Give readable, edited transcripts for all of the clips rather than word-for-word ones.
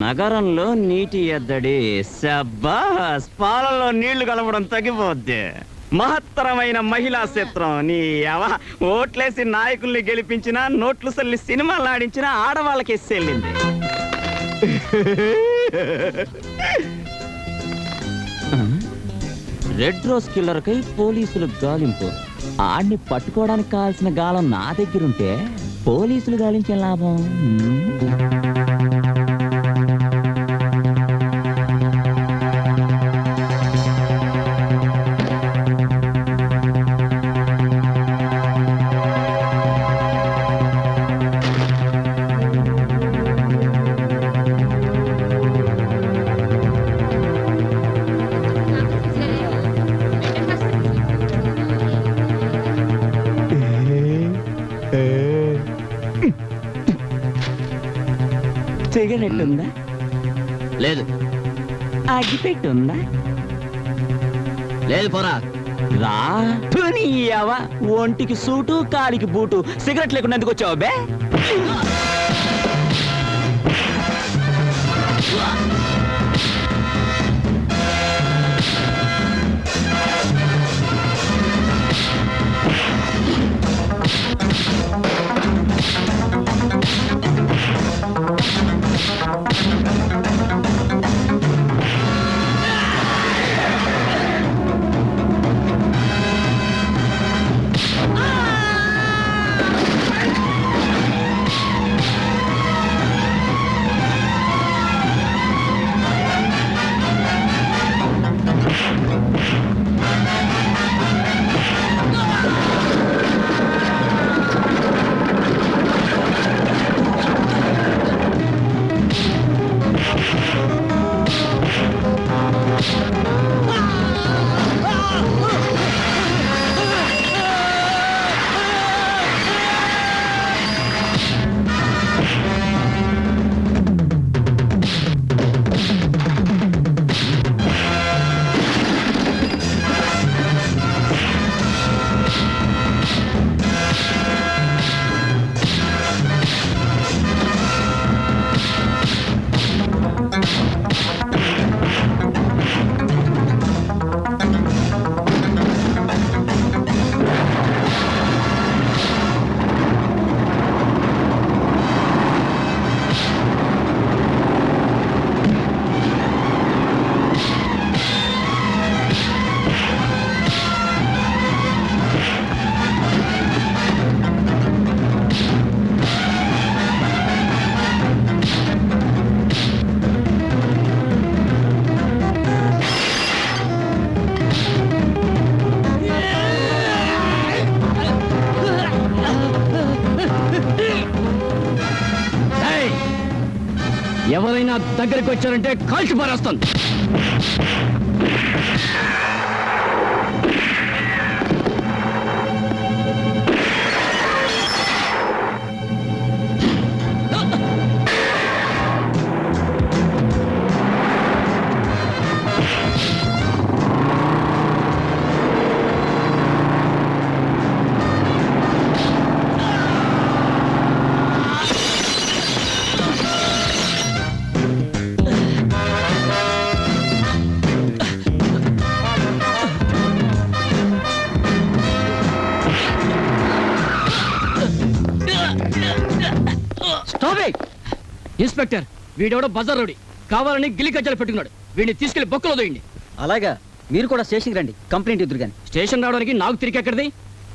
నగరంలో నీటి ఎద్దడి శబ్బాస్ పాలలో నీళ్లు కలవడం తగ్గిపోద్ది. మహత్తరమైన మహిళా చిత్రం. నీ ఓట్లేసి నాయకుల్ని గెలిపించిన నోట్లు సల్లి సినిమాలు ఆడించిన ఆడవాళ్ళకి ఎస్సెళ్ళింది. రెడ్ రోజ్ కిల్లర్ కై పోలీసులు గాలింపు. ఆడిని పట్టుకోవడానికి కావాల్సిన గాలం నా దగ్గరుంటే పోలీసులు గాలించే లాభం. సిగరెట్ ఉందా? లేదు. అగ్గిపెట్టుందా? లేదు. పోరా రా. ఒంటికి సూటు కాలికి బూటు సిగరెట్ లేకుండా ఎందుకు వచ్చావు బే? ఎవరైనా దగ్గరికి వచ్చారంటే కాల్చి పారేస్తాను. ఇన్స్పెక్టర్, వీడెవడో బజార్ రోడి కావాలని గిల్లి కజ్జలు పెట్టుకున్నాడు. వీడిని తీసుకెళ్లి బొక్కలో దోయండి. అలాగా, మీరు కూడా స్టేషన్కి రండి, కంప్లైంట్ ఇద్దరు కానీ. స్టేషన్ రావడానికి నాకు తిరిగి ఎక్కడిది?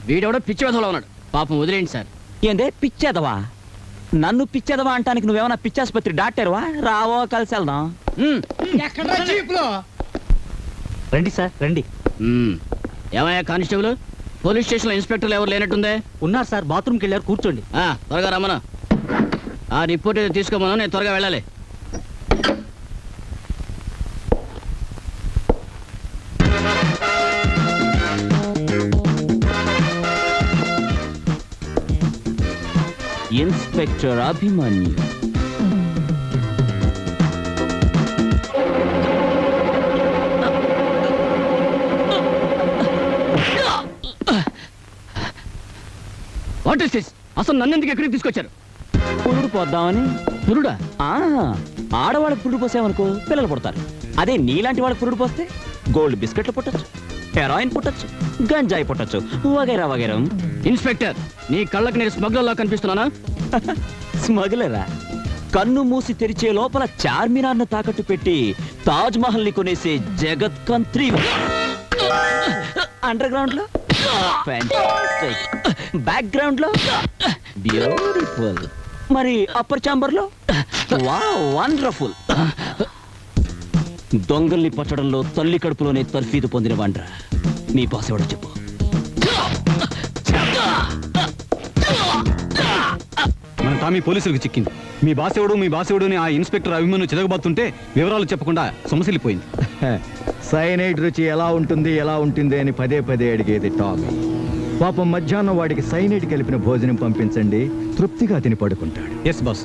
వీడెవడో పిచ్చి వెధవలా ఉన్నాడు. పాపం వదిలేండి సార్. ఏందే పిచ్చేదవా? నన్ను పిచ్చేదవా అంటానికి నువ్వేమన్నా పిచ్చాసుపత్రి డాక్టర్వా? రావో కలిసి వెళ్దాం. రండి సార్, రండి. ఏమయ్యా కానిస్టేబుల్, పోలీస్ స్టేషన్లో ఇన్స్పెక్టర్లు ఎవరు లేనట్టుందే? ఉన్నారు సార్, బాత్రూమ్కి వెళ్ళారు, కూర్చోండి. త్వరగా రమ్మను. ఆ రిపోర్ట్ ఏదో తీసుకోమను, నేను త్వరగా వెళ్ళాలి. Inspector Abhimanyu. What is this? అసలు నన్ను ఎందుకు ఎక్కడికి తీసుకొచ్చారు? పురుడు పోద్దామని. పురుడా? ఆడవాళ్ళకి పురుడు పోసామనుకో పిల్లలు పుడతారు. అదే నీలాంటి వాళ్ళకి పురుడు పోస్తే గోల్డ్ బిస్కెట్లు పుట్టచ్చు, హెరాయిన్ పుట్టచ్చు, గంజాయి పుట్టచ్చు, వగైరా వగైరా. ఇన్స్పెక్టర్, నీ కళ్ళకి నేను స్మగ్లర్లా కనిపిస్తున్నానా? స్మగ్లరా? కన్ను మూసి తెరిచే లోపల చార్మినార్ను తాకట్టు పెట్టి తాజ్ మహల్ ని కొనేసే జగత్ కంత్రి. అండర్ గ్రౌండ్ లో ఫ్యాంటాస్టిక్, బ్యాక్ గ్రౌండ్ లో బ్యూటిఫుల్, మరి అప్పర్ చాంబర్ లో వండర్ఫుల్. దొంగల్ని పట్టడంలో తల్లి కడుపులోనే తర్ఫీదు పొందిన వాండ్రా. నీ బాస్ ఎవడో చెప్పు. మన టామీ పోలీసులకు చిక్కింది. మీ బాసేవుడు అని ఆ ఇన్స్పెక్టర్ అభిమన్యు చిదగబోతుంటే వివరాలు చెప్పకుండా సొమసిల్లిపోయింది. సైనైడ్ రుచి ఎలా ఉంటుంది అని పదే పదే అడిగేది టామీ. పాపం మధ్యాహ్నం వాడికి సైనైడ్ కలిపిన భోజనం పంపించండి, తృప్తిగా తిని పడుకుంటాడు. Yes boss.